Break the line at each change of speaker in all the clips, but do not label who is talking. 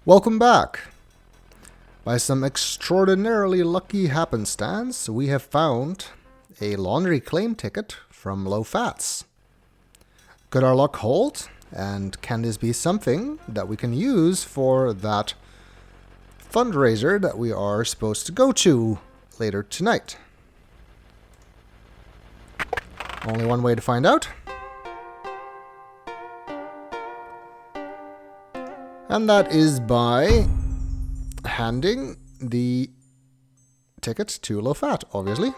Welcome back. By some extraordinarily lucky happenstance, we have found a laundry claim ticket from Low Fats. Could our luck hold? And can this be something that we can use for that fundraiser that we are supposed to go to later tonight? Only one way to find out. And that is by handing the ticket to Low Fat, obviously.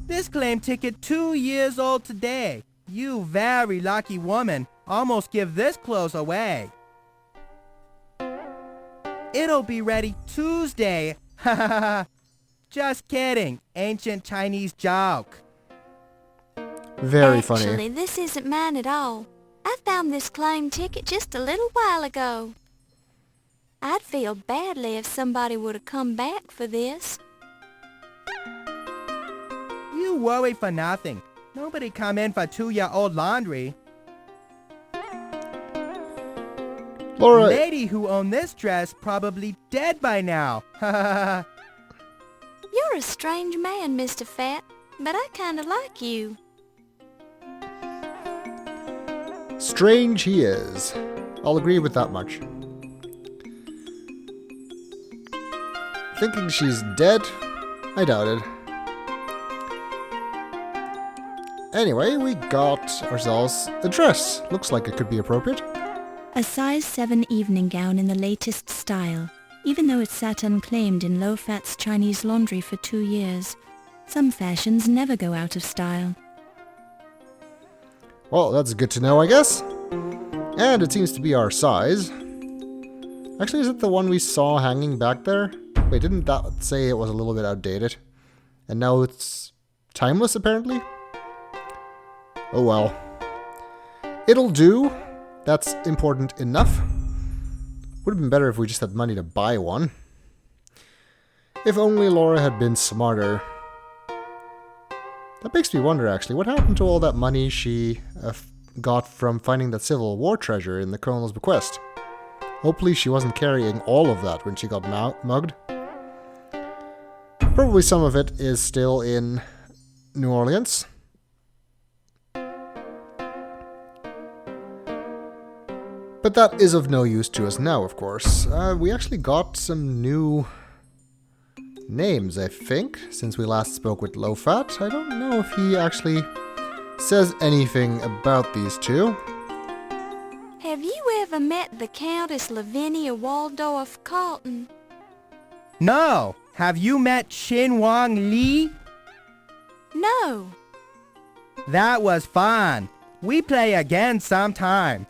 This claim ticket 2 years old today. You very lucky woman. Almost give this clothes away. It'll be ready Tuesday. Ha ha ha. Just kidding. Ancient Chinese joke.
Very funny.
Actually, this isn't mine at all. I found this claim ticket just a little while ago. I'd feel badly if somebody would have come back for this.
You worry for nothing. Nobody come in for 2-year-old laundry.
Laura,
Lady who owned this dress probably dead by now. Ha ha ha.
You're a strange man, Mr. Fat, but I kinda like you.
strange he is. I'll agree with that much. Thinking she's dead? I doubt it. Anyway, we got ourselves a dress. Looks like it could be appropriate.
A size 7 evening gown in the latest style, even though it sat unclaimed in low-fat's Chinese laundry for 2 years. Some fashions never go out of style.
Well, that's good to know, I guess. And it seems to be our size. Actually, is it the one we saw hanging back there? Wait, didn't that say it was a little bit outdated? And now it's timeless, apparently? Oh well. It'll do. That's important enough. Would have been better if we just had money to buy one. If only Laura had been smarter. That makes me wonder, actually, what happened to all that money she got from finding that Civil War treasure in the Colonel's bequest? Hopefully she wasn't carrying all of that when she got mugged. Probably some of it is still in New Orleans. But that is of no use to us now, of course. We actually got some new names, I think, since we last spoke with Low Fat. I don't know if he actually says anything about these two.
Have you ever met the Countess Lavinia Waldorf Carlton?
No. Have you met Xin Wang Li?
No.
That was fun. We play again sometime.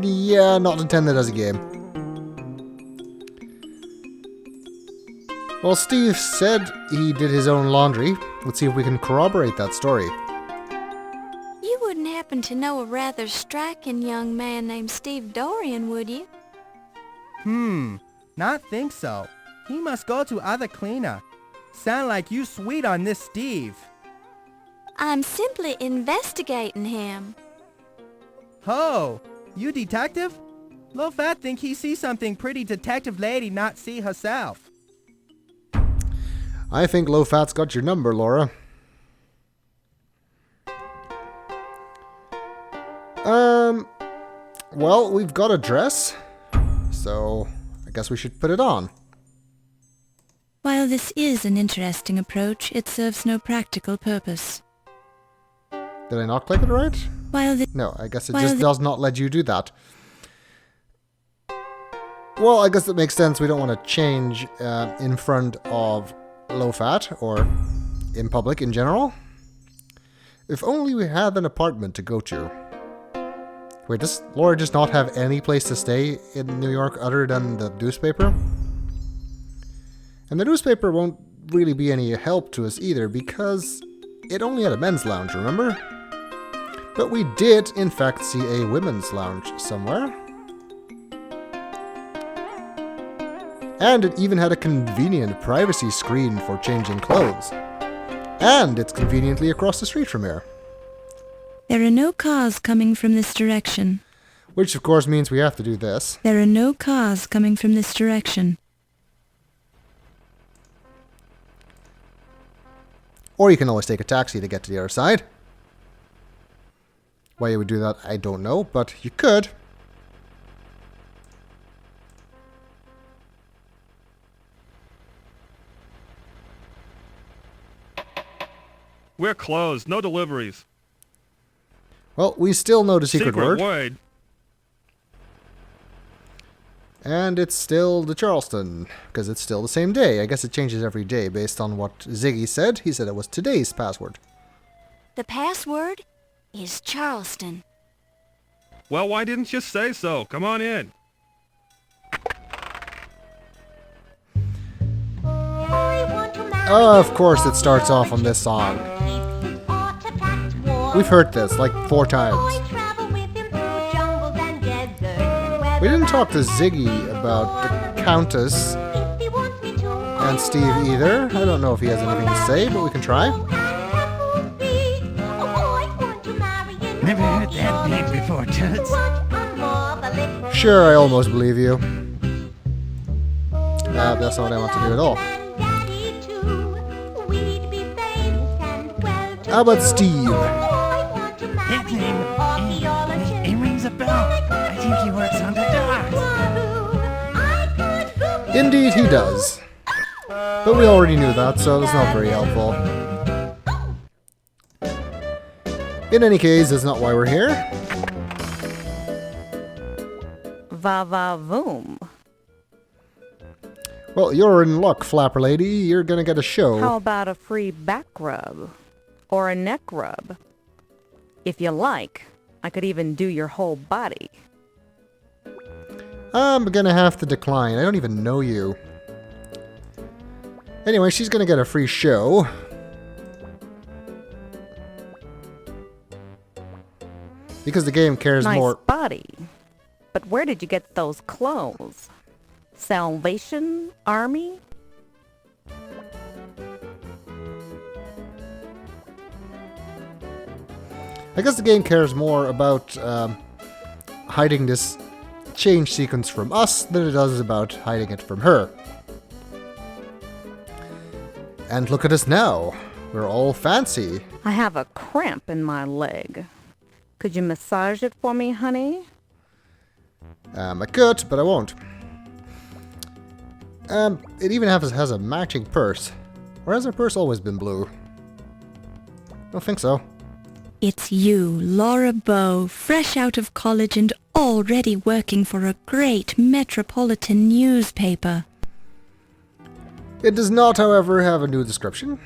Yeah, not intended as a game. Well, Steve said he did his own laundry. Let's see if we can corroborate that story.
You wouldn't happen to know a rather striking young man named Steve Dorian, would you?
Not think so. He must go to other cleaner. Sound like you sweet on this Steve.
I'm simply investigating him.
Ho, you detective? Low Fat think he see something pretty detective lady not see herself.
I think Low Fat's got your number, Laura. Well, we've got a dress, so I guess we should put it on.
While this is an interesting approach, it serves no practical purpose.
Did I not click it right? No, I guess it just does not let you do that. Well, I guess that makes sense. We don't want to change in front of Low Fat or in public in general. If only we had an apartment to go to. Wait, does Laura just not have any place to stay in New York other than the newspaper? And the newspaper won't really be any help to us either because it only had a men's lounge, remember? But we did, in fact, see a women's lounge somewhere. And it even had a convenient privacy screen for changing clothes. And it's conveniently across the street from here.
There are no cars coming from this direction.
Which of course means we have to do this.
There are no cars coming from this direction.
Or you can always take a taxi to get to the other side. Why you would do that, I don't know, but you could.
We're closed. No deliveries.
Well, we still know the secret word.
word.
And it's still the Charleston, because it's still the same day. I guess it changes every day based on what Ziggy said. He said it was today's password.
The password is Charleston.
Well, why didn't you say so? Come on in.
Of course it starts off on this song. We've heard this like 4 times. We didn't talk to Ziggy about the Countess and Steve either. I don't know if he has anything to say, but we can try.
Never heard that name before, Toots.
Sure, I almost believe you. That's not what I want to do at all. How about Steve?
His name, it rings a bell. I think he works on the docks.
Indeed he does. But we already knew that, so that's not very helpful. In any case, that's not why we're here.
Va-va-voom.
Well, you're in luck, Flapper Lady. You're gonna get a show.
How about a free back rub? Or a neck rub? If you like, I could even do your whole body.
I'm gonna have to decline. I don't even know you. Anyway, she's gonna get a free show. Because the game cares
Nice
more...
body. But where did you get those clothes? Salvation Army?
I guess the game cares more about hiding this change sequence from us than it does about hiding it from her. And look at us now. We're all fancy.
I have a cramp in my leg. Could you massage it for me, honey?
I could, but I won't. It even has a matching purse. Or has her purse always been blue? Don't think so.
It's you, Laura Bow, fresh out of college and already working for a great metropolitan newspaper.
It does not, however, have a new description.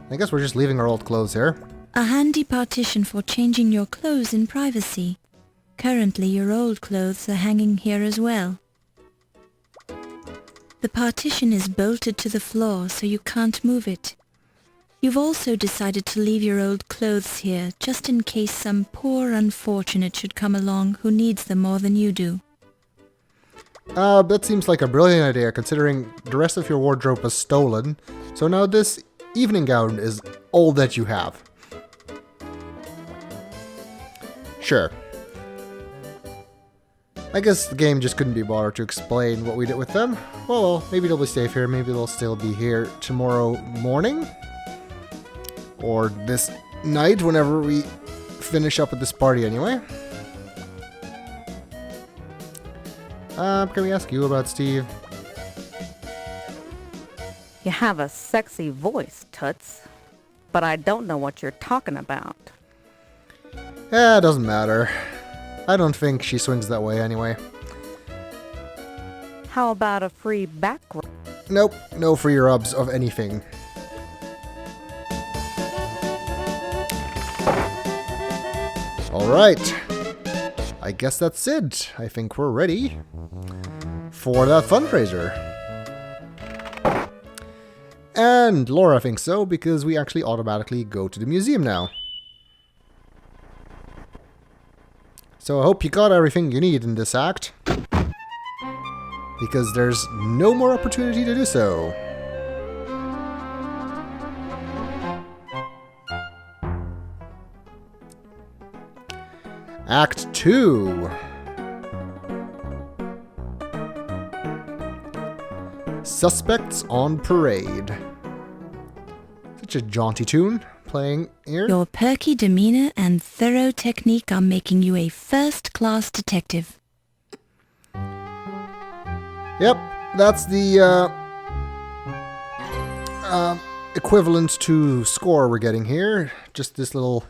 I guess we're just leaving our old clothes here.
A handy partition for changing your clothes in privacy. Currently, your old clothes are hanging here as well. The partition is bolted to the floor, so you can't move it. You've also decided to leave your old clothes here, just in case some poor unfortunate should come along who needs them more than you do.
That seems like a brilliant idea, considering the rest of your wardrobe was stolen. So now this evening gown is all that you have. Sure. I guess the game just couldn't be bothered to explain what we did with them. Well, maybe they'll be safe here, maybe they'll still be here tomorrow morning. Or this night, whenever we finish up with this party anyway. Can we ask you about Steve?
You have a sexy voice, Toots. But I don't know what you're talking about.
It doesn't matter. I don't think she swings that way anyway.
How about a free back rub?
Nope, no free rubs of anything. Alright. I guess that's it. I think we're ready for that fundraiser. And Laura thinks so, because we actually automatically go to the museum now. So I hope you got everything you need in this act, because there's no more opportunity to do so. Act 2. Suspects on Parade. Such a jaunty tune playing here.
Your perky demeanor and thorough technique are making you a first-class detective.
Yep, that's the equivalent to score we're getting here. Just this little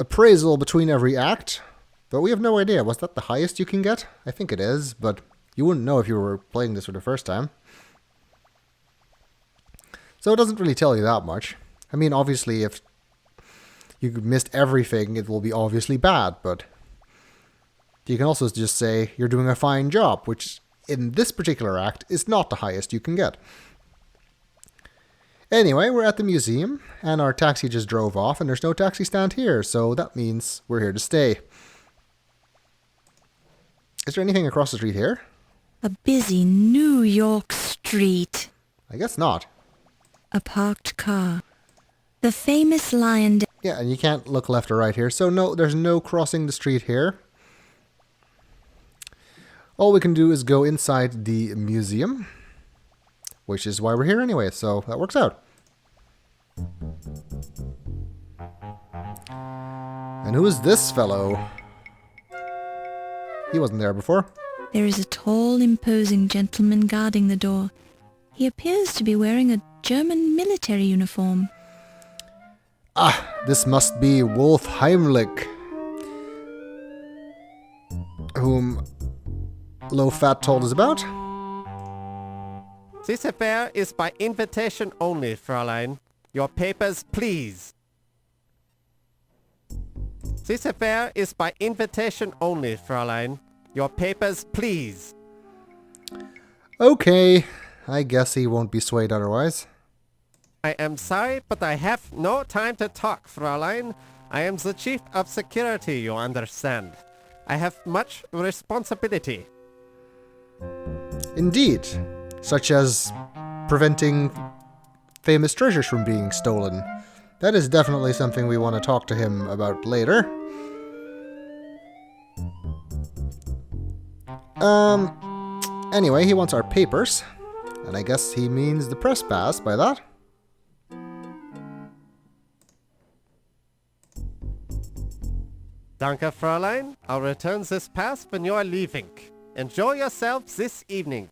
appraisal between every act. But we have no idea. Was that the highest you can get? I think it is, but you wouldn't know if you were playing this for the first time. So it doesn't really tell you that much. I mean, obviously, if you missed everything, it will be obviously bad, but you can also just say you're doing a fine job, which in this particular act is not the highest you can get. Anyway, we're at the museum, and our taxi just drove off, and there's no taxi stand here, so that means we're here to stay. Is there anything across the street here?
A busy New York street.
I guess not.
A parked car. The famous Leyendecker.
Yeah, and you can't look left or right here, so no, there's no crossing the street here. All we can do is go inside the museum, which is why we're here anyway, so that works out. And who is this fellow? He wasn't there before.
There is a tall, imposing gentleman guarding the door. He appears to be wearing a German military uniform.
Ah, this must be Wolf Heimlich, whom Low-Fat told us about.
This affair is by invitation only, Fräulein. Your papers, please. This affair is by invitation only, Fräulein. Your papers, please.
Okay, I guess he won't be swayed otherwise.
I am sorry, but I have no time to talk, Fräulein. I am the chief of security, you understand. I have much responsibility.
Indeed, such as preventing famous treasures from being stolen. That is definitely something we want to talk to him about later. Anyway, he wants our papers, and I guess he means the press pass by that.
Danke, Fräulein. I'll return this pass when you are leaving. Enjoy yourselves this evening.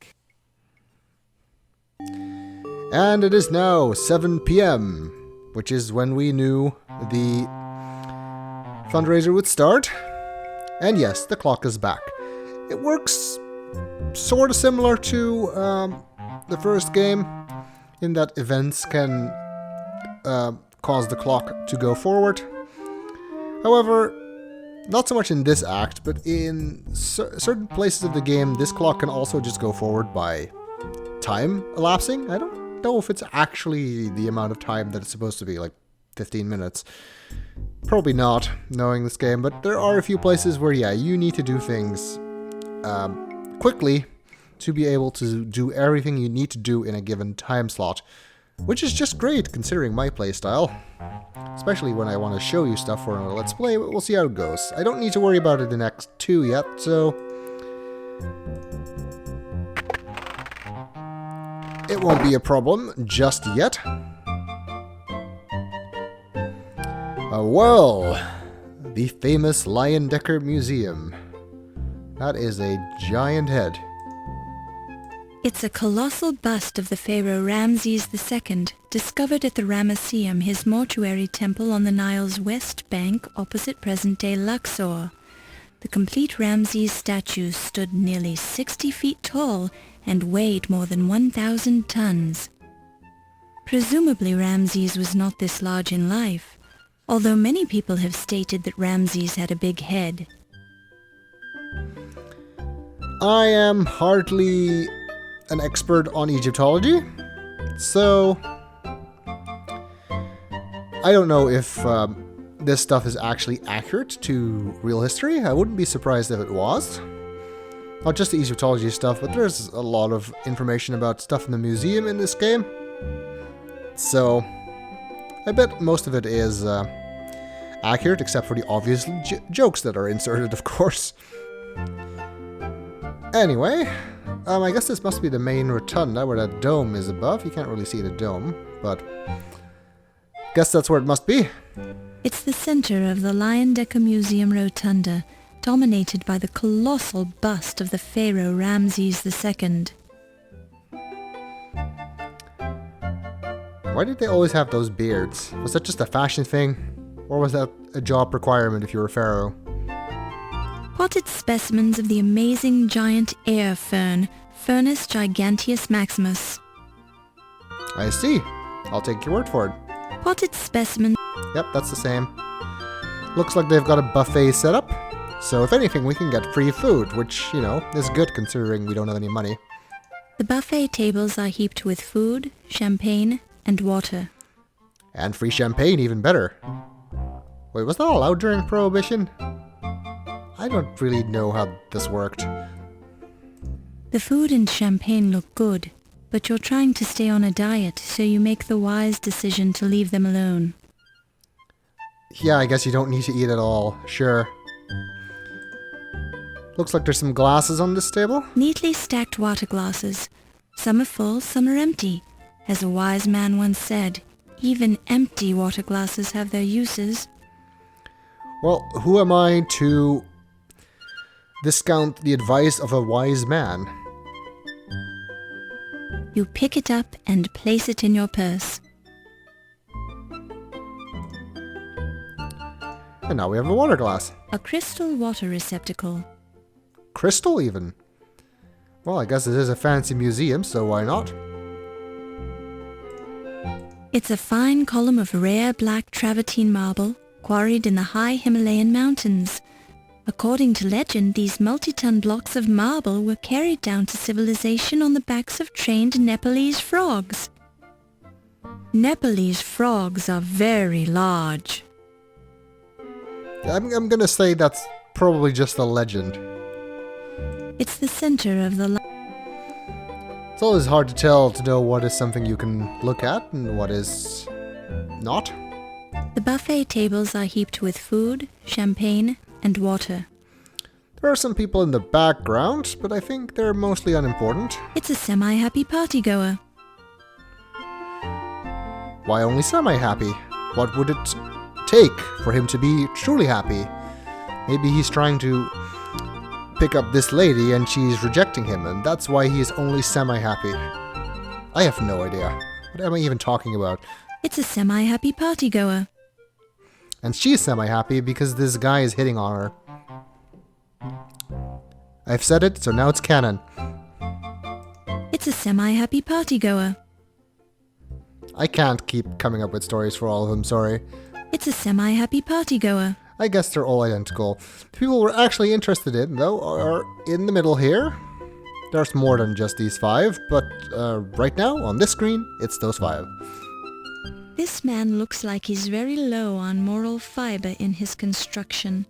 And it is now 7 p.m., which is when we knew the fundraiser would start. And yes, the clock is back. It works sort of similar to the first game, in that events can cause the clock to go forward. However, not so much in this act, but in certain places of the game, this clock can also just go forward by time elapsing. I don't know if it's actually the amount of time that it's supposed to be, like 15 minutes. Probably not, knowing this game, but there are a few places where, yeah, you need to do things quickly to be able to do everything you need to do in a given time slot, which is just great considering my playstyle. Especially when I want to show you stuff for a Let's Play, but we'll see how it goes. I don't need to worry about it in Act 2 yet, so it won't be a problem just yet. Well, the famous Leyendecker Museum. That is a giant head.
It's a colossal bust of the pharaoh Ramses II, discovered at the Ramesseum, his mortuary temple on the Nile's west bank opposite present-day Luxor. The complete Ramses statue stood nearly 60 feet tall and weighed more than 1,000 tons. Presumably Ramses was not this large in life, although many people have stated that Ramses had a big head.
I am hardly an expert on Egyptology, so I don't know if this stuff is actually accurate to real history. I wouldn't be surprised if it was. Not just the Egyptology stuff, but there's a lot of information about stuff in the museum in this game. So I bet most of it is accurate, except for the obvious jokes that are inserted, of course. Anyway, I guess this must be the main rotunda where that dome is above. You can't really see the dome, but guess that's where it must be.
It's the center of the Leyendecker Museum Rotunda, dominated by the colossal bust of the pharaoh Ramses II.
Why did they always have those beards? Was that just a fashion thing? Or was that a job requirement if you were a pharaoh?
Potted specimens of the amazing giant air fern, Furnus giganteus maximus.
I see. I'll take your word for it.
Potted specimens.
Yep, that's the same. Looks like they've got a buffet set up. So if anything, we can get free food, which, you know, is good considering we don't have any money.
The buffet tables are heaped with food, champagne, and water.
And free champagne, even better. Wait, was that allowed during Prohibition? I don't really know how this worked.
The food and champagne look good, but you're trying to stay on a diet, so you make the wise decision to leave them alone.
Yeah, I guess you don't need to eat at all. Sure. Looks like there's some glasses on this table.
Neatly stacked water glasses. Some are full, some are empty. As a wise man once said, even empty water glasses have their uses.
Well, who am I to discount the advice of a wise man?
You pick it up and place it in your purse.
And now we have a water glass.
A crystal water receptacle.
Crystal, even? Well, I guess it is a fancy museum, so why not?
It's a fine column of rare black travertine marble, quarried in the high Himalayan mountains. According to legend, these multi-ton blocks of marble were carried down to civilization on the backs of trained Nepalese frogs. Nepalese frogs are very large.
I'm gonna say that's probably just a legend.
It's the center of the...
It's always hard to know what is something you can look at and what is not.
The buffet tables are heaped with food, champagne, and water.
There are some people in the background, but I think they're mostly unimportant.
It's a semi-happy partygoer.
Why only semi-happy? What would it take for him to be truly happy? Maybe he's trying to pick up this lady and she's rejecting him, and that's why he is only semi-happy. I have no idea. What am I even talking about?
It's a semi-happy partygoer.
And she's semi-happy because this guy is hitting on her. I've said it, so now it's canon.
It's a semi-happy partygoer.
I can't keep coming up with stories for all of them, sorry.
It's a semi-happy partygoer.
I guess they're all identical. The people we're actually interested in, though, are in the middle here. There's more than just these 5, but right now, on this screen, it's those 5.
This man looks like he's very low on moral fiber in his construction.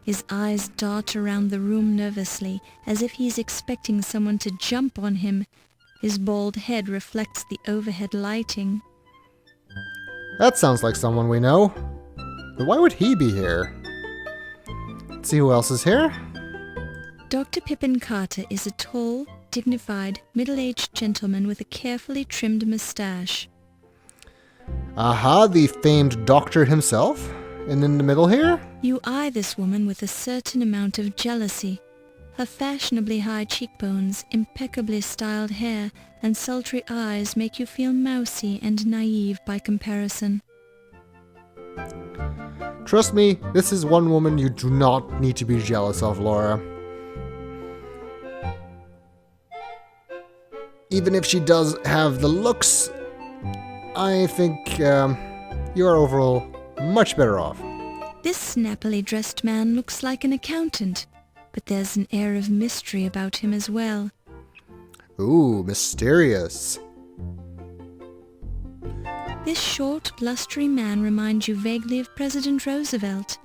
His eyes dart around the room nervously, as if he's expecting someone to jump on him. His bald head reflects the overhead lighting.
That sounds like someone we know. But why would he be here? Let's see who else is here.
Dr. Pippin Carter is a tall, dignified, middle-aged gentleman with a carefully trimmed mustache.
Aha, the famed doctor himself. And in the middle here?
You eye this woman with a certain amount of jealousy. Her fashionably high cheekbones, impeccably styled hair, and sultry eyes make you feel mousy and naive by comparison.
Trust me, this is one woman you do not need to be jealous of, Laura. Even if she does have the looks, I think you are overall much better off.
This snappily dressed man looks like an accountant, but there's an air of mystery about him as well.
Ooh, mysterious.
This short, blustery man reminds you vaguely of President Roosevelt.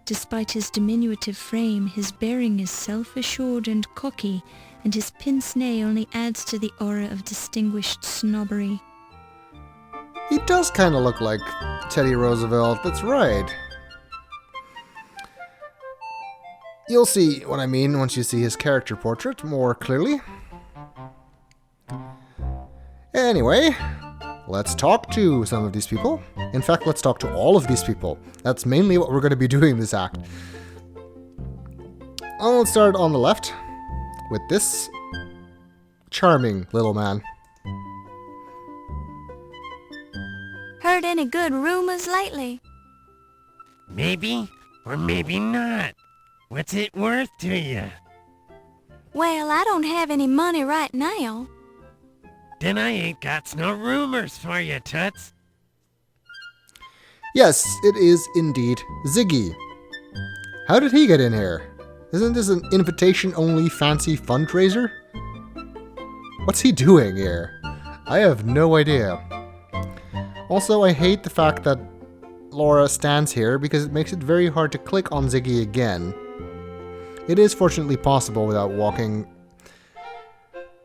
Despite his diminutive frame, his bearing is self-assured and cocky, and his pince-nez only adds to the aura of distinguished snobbery.
He does kind of look like Teddy Roosevelt, that's right. You'll see what I mean once you see his character portrait more clearly. Anyway, let's talk to some of these people. In fact, let's talk to all of these people. That's mainly what we're going to be doing this act. I'll start on the left with this charming little man.
Heard any good rumors lately?
Maybe, or maybe not. What's it worth to you?
Well, I don't have any money right now.
Then I ain't got no rumors for you, Toots.
Yes, it is indeed Ziggy. How did he get in here? Isn't this an invitation-only fancy fundraiser? What's he doing here? I have no idea. Also, I hate the fact that Laura stands here because it makes it very hard to click on Ziggy again. It is fortunately possible without walking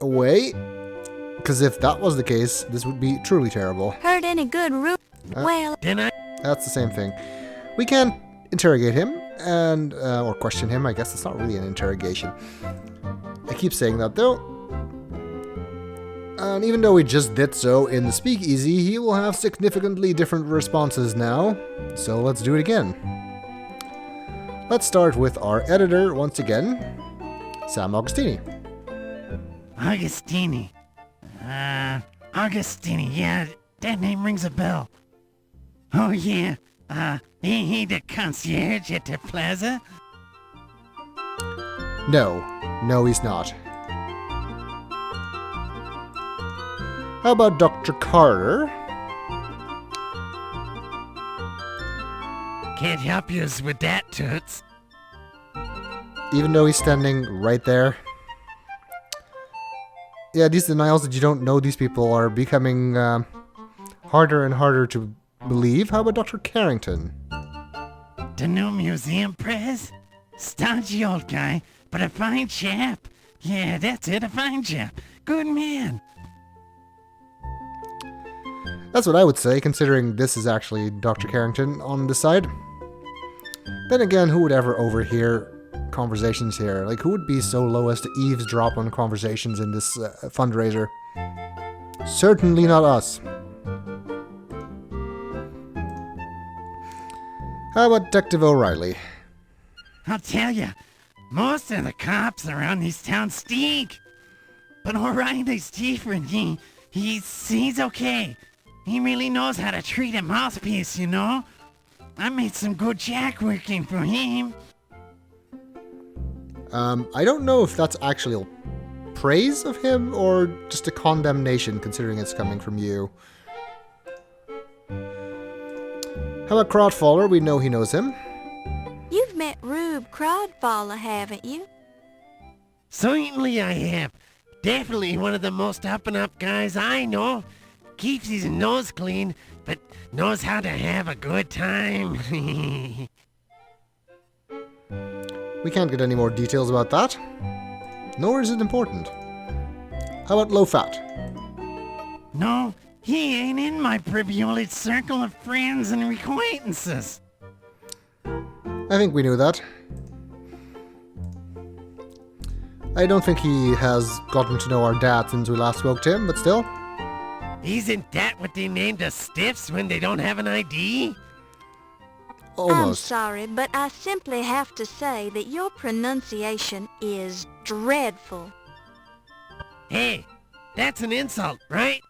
away, because if that was the case, this would be truly terrible.
Heard any good well,
Then I...
That's the same thing. We can interrogate him, and or question him. I guess it's not really an interrogation. I keep saying that though. And even though we just did so in the speakeasy, he will have significantly different responses now. So let's do it again. Let's start with our editor once again, Sam Augustini.
Augustini. Augustini, yeah, that name rings a bell. Oh yeah, ain't he the concierge at the plaza?
No, he's not. How about Dr. Carter?
Can't help yous with that, Toots.
Even though he's standing right there. Yeah, these denials that you don't know these people are becoming harder and harder to believe. How about Dr. Carrington?
The new museum prez? Stodgy old guy, but a fine chap. Yeah, that's it, a fine chap. Good man.
That's what I would say, considering this is actually Dr. Carrington on this side. Then again, who would ever overhear conversations here? Like, who would be so low as to eavesdrop on conversations in this fundraiser? Certainly not us. How about Detective O'Reilly?
I'll tell ya, most of the cops around these towns stink. But O'Reilly's different. He's okay. He really knows how to treat a mouthpiece, you know? I made some good jack working for him.
I don't know if that's actually praise of him or just a condemnation, considering it's coming from you. How about Crodfaller? We know he knows him.
You've met Rube Crodfaller, haven't you?
Certainly I have. Definitely one of the most up-and-up guys I know. Keeps his nose clean, but knows how to have a good time.
We can't get any more details about that. Nor is it important. How about Low Fat?
No, he ain't in my privileged circle of friends and acquaintances.
I think we knew that. I don't think he has gotten to know our dad since we last spoke to him, but still.
Isn't that what they named us stiffs when they don't have an ID?
I'm
Almost.
sorry, but I simply have to say that your pronunciation is dreadful.
Hey, that's an insult, right?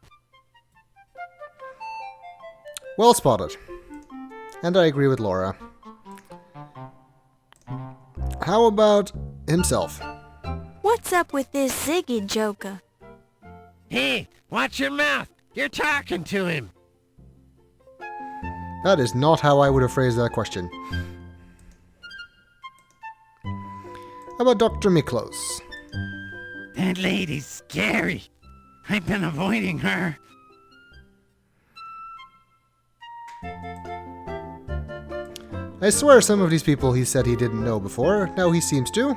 Well spotted. And I agree with Laura. How about himself?
What's up with this Ziggy joker?
Hey, watch your mouth. You're talking to him.
That is not how I would have phrased that question. How about Dr. Miklos?
That lady's scary. I've been avoiding her.
I swear some of these people he said he didn't know before, now he seems to.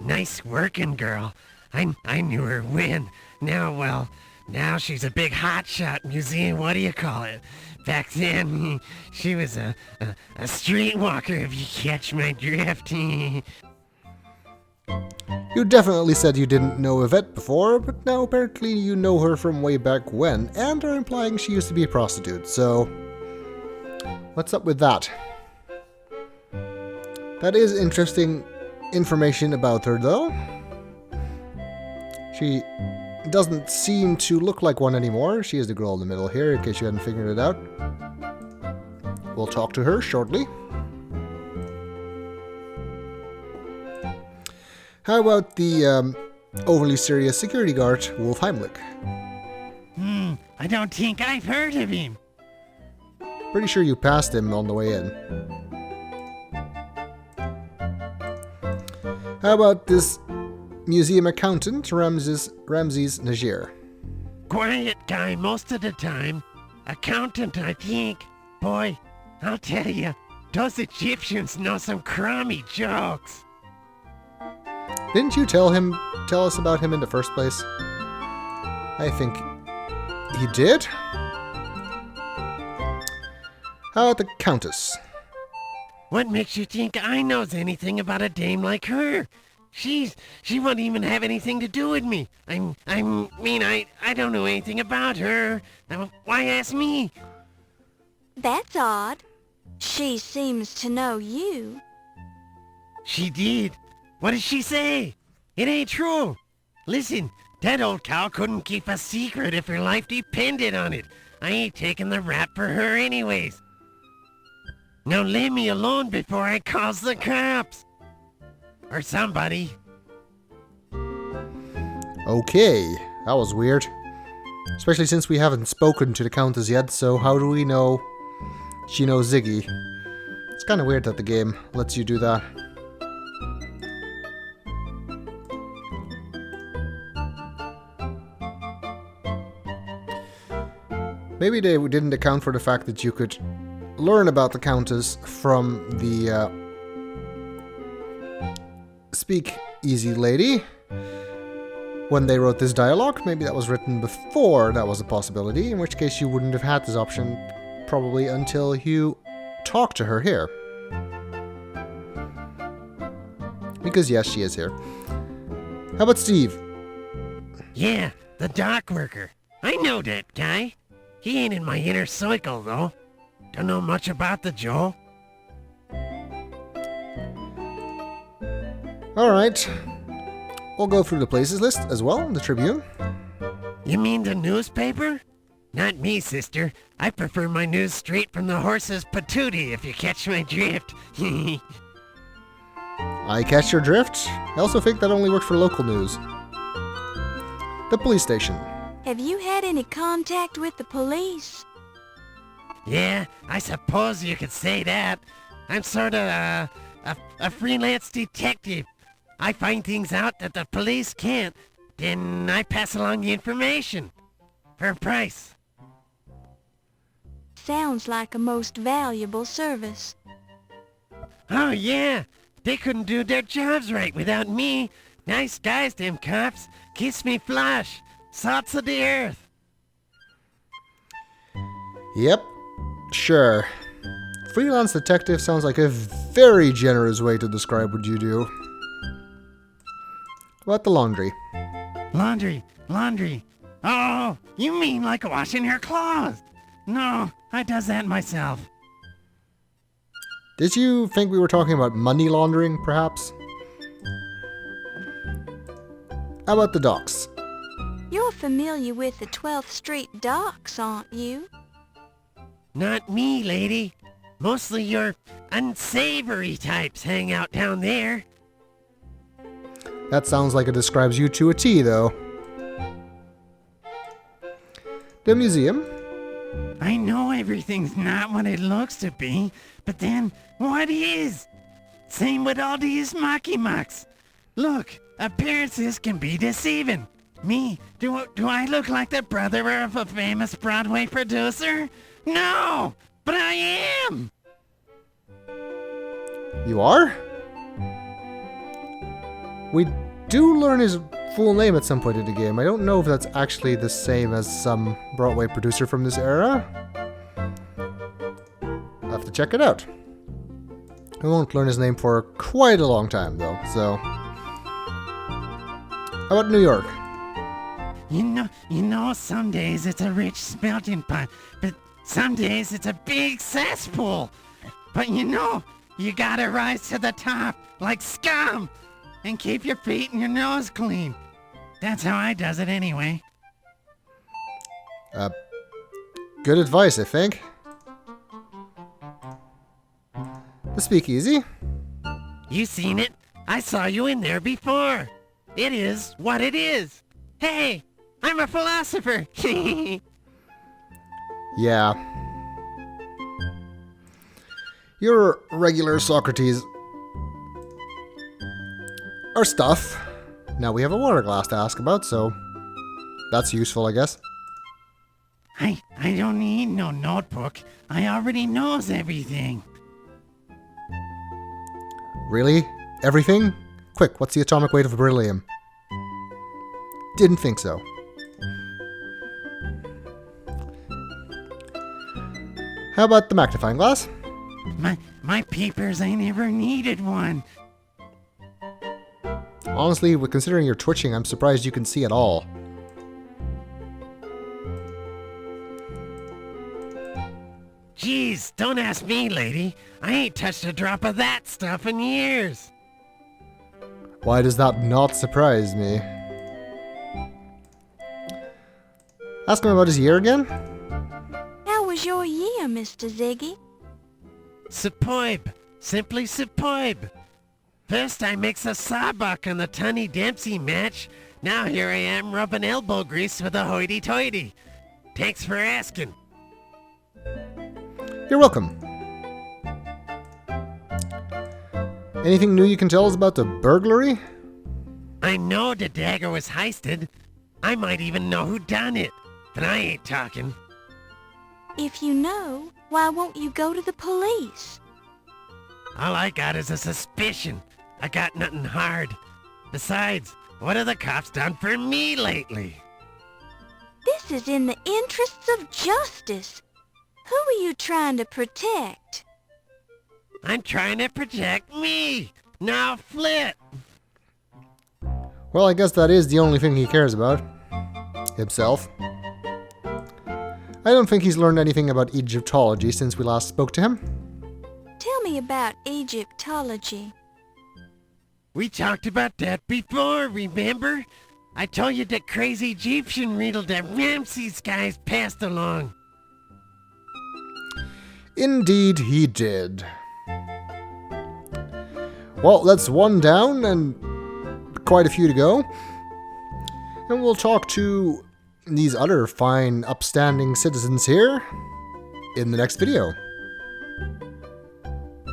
Nice working girl. I knew her when. Now she's a big hotshot museum, what do you call it? Back then, she was a streetwalker, if you catch my drift.
You definitely said you didn't know Yvette before, but now apparently you know her from way back when, and are implying she used to be a prostitute, so... what's up with that? That is interesting information about her, though. She doesn't seem to look like one anymore. She is the girl in the middle here, in case you hadn't figured it out. We'll talk to her shortly. How about the overly serious security guard, Wolf Heimlich?
I don't think I've heard of him.
Pretty sure you passed him on the way in. How about this museum accountant, Ramses Najir?
Quiet guy most of the time. Accountant, I think. Boy, I'll tell you, those Egyptians know some crummy jokes.
Didn't you tell us about him in the first place? I think he did. How about the Countess?
What makes you think I knows anything about a dame like her? She won't even have anything to do with me. I don't know anything about her. Why ask me?
That's odd. She seems to know you.
She did. What did she say? It ain't true. Listen, that old cow couldn't keep a secret if her life depended on it. I ain't taking the rap for her anyways. Now leave me alone before I calls the cops. Or somebody.
Okay, that was weird. Especially since we haven't spoken to the Countess yet, so how do we know she knows Ziggy? It's kind of weird that the game lets you do that. Maybe they didn't account for the fact that you could learn about the Countess from the Speak Easy Lady when they wrote this dialogue. Maybe that was written before that was a possibility, in which case you wouldn't have had this option probably until you talk to her here. Because yes, she is here. How about Steve?
Yeah, the dock worker. I know that guy. He ain't in my inner circle, though. Don't know much about the Joe.
Alright. We'll go through the places list as well, the Tribune.
You mean the newspaper? Not me, sister. I prefer my news straight from the horse's patootie, if you catch my drift.
I catch your drift. I also think that only works for local news. The police station.
Have you had any contact with the police?
Yeah, I suppose you could say that. I'm sort of a freelance detective. I find things out that the police can't, then I pass along the information. For a price.
Sounds like a most valuable service.
Oh yeah, they couldn't do their jobs right without me. Nice guys, them cops. Kiss me flush. Salts of the earth.
Yep, sure. Freelance detective sounds like a very generous way to describe what you do. What about the laundry?
Laundry. Oh, you mean like washing her clothes? No, I does that myself.
Did you think we were talking about money laundering, perhaps? How about the docks?
You're familiar with the 12th Street docks, aren't you?
Not me, lady. Mostly your unsavory types hang out down there.
That sounds like it describes you to a T, though. The museum.
I know everything's not what it looks to be, but then what is? Same with all these mucky-mucks. Look, appearances can be deceiving. Me, do I look like the brother of a famous Broadway producer? No, but I am!
You are? We do learn his full name at some point in the game. I don't know if that's actually the same as some Broadway producer from this era. to check it out. I won't learn his name for quite a long time, though, so... How about New York?
You know, some days it's a rich melting pot, but some days it's a big cesspool. But you know, you gotta rise to the top, like scum, and keep your feet and your nose clean. That's how I does it anyway.
Good advice, I think. The speakeasy.
You seen it? I saw you in there before. It is what it is. Hey, I'm a philosopher.
Yeah. Your regular Socrates are stuff. Now we have a water glass to ask about, so that's useful, I guess.
I don't need no notebook. I already knows everything.
Really? Everything? Quick, what's the atomic weight of beryllium? Didn't think so. How about the magnifying glass?
My peepers, I never needed one.
Honestly, with considering you're twitching, I'm surprised you can see at all.
Jeez, don't ask me, lady. I ain't touched a drop of that stuff in years.
Why does that not surprise me? Ask him about his year again?
How was your year, Mr. Ziggy?
Superb. Simply superb. First I mix a sawbuck on the Tunny Dempsey match. Now here I am rubbing elbow grease with a hoity-toity. Thanks for asking.
You're welcome. Anything new you can tell us about the burglary?
I know the dagger was heisted. I might even know who done it. But I ain't talking.
If you know, why won't you go to the police?
All I got is a suspicion. I got nothing hard. Besides, what have the cops done for me lately?
This is in the interests of justice. Who are you trying to protect?
I'm trying to protect me. Now flip.
Well, I guess that is the only thing he cares about. Himself. I don't think he's learned anything about Egyptology since we last spoke to him.
Tell me about Egyptology.
We talked about that before, remember? I told you that crazy Egyptian riddle that Ramses guys passed along.
Indeed he did. Well, that's one down and quite a few to go. And we'll talk to these other fine, upstanding citizens here in the next video.